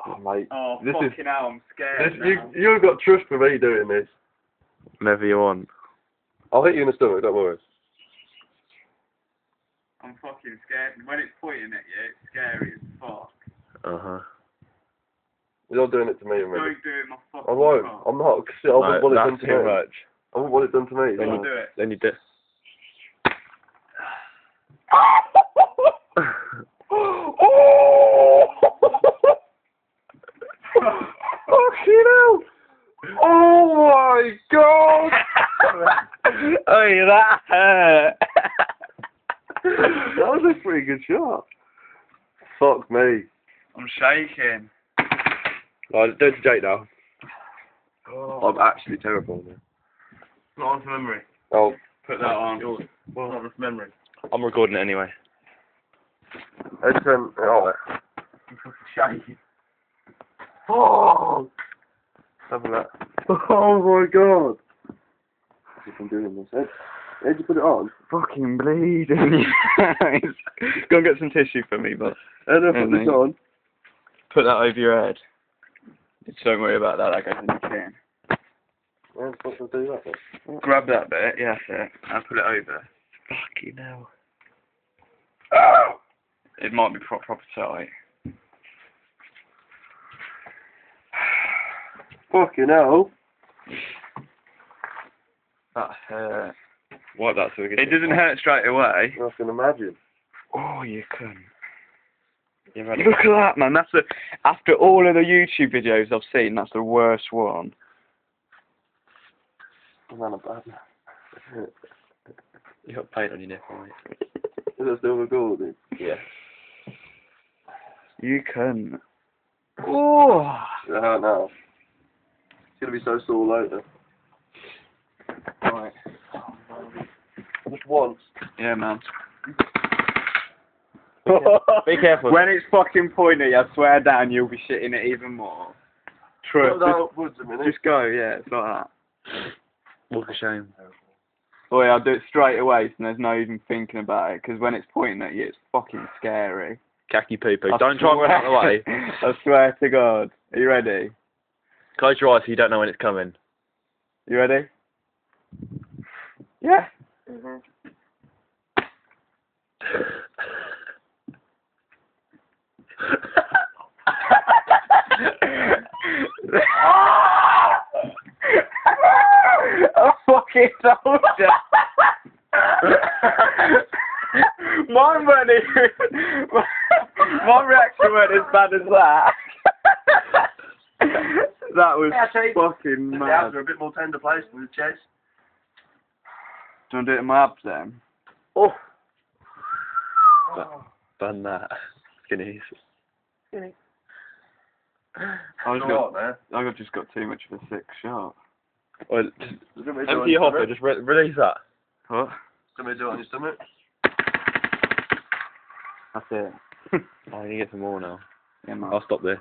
Oh, mate. Oh, this fucking hell, I'm scared now. You've got trust for me doing this. Whenever you want. I'll hit you in the stomach, don't worry. I'm fucking scared. When it's pointing at you, it's scary as fuck. Uh-huh. You're doing it to me, man. Don't do it, my fucking I won't. cock. I'm not. I wouldn't want it done That's to too me. much. I wouldn't want it done to me. Don't do it. Then you do. Fucking hell! Oh my god! Oh, that hurt. That was a pretty good shot. Fuck me. I'm shaking. Right, do it to Jake now. Oh. I'm actually terrible now. Not on to memory. Oh, Put that on. well, Not on to memory. I'm recording it anyway. it's oh. I'm fucking shaking. Fuck! Have a look. Oh my god! If I'm doing this, Ed, you put it on? Fucking bleeding. Go and get some tissue for me, but Ed, I put this on. put that over your head. Just don't worry about that, that goes in the chin. Where the fuck do I do that then? Grab that bit, yeah, that's it. I'll put it over. Fucking hell. It might be proper tight. Fucking hell. That hurt. What, that's so we get It doesn't hurt straight away. I can imagine. Oh, you can. Look at that, man. That's after all of the YouTube videos I've seen, that's the worst one. Man, I'm bad. You got paint on your nipple, mate. Is that still recording? Yeah. You can. Oh. No, no. It's gonna be so sore later. Right. Just once. Yeah, man. Be careful. When it's fucking pointy, I swear down, you'll be shitting it even more. Trust. Put that upwards a minute. Just go, yeah, it's like that. Walk of shame. Oh yeah, I'll do it straight away, so there's no even thinking about it, because when it's pointing at you, it's fucking scary. Khaki poo-poo. I Don't try and run out of the way. I swear to God. Are you ready? Close your eyes so you don't know when it's coming. You ready? Yeah. I fucking told you. Mine weren't even. My reaction weren't as bad as that. That was fucking The mad. abs are a bit more tender place than the chest. Do you want to do it in my abs then? Oh. Done that. Skinnies. I've just got too much of a sick shot. Well, just empty your hopper, just release that. What? Somebody do it on your stomach. That's it. Oh, you get some more now. Yeah, man. I'll stop this.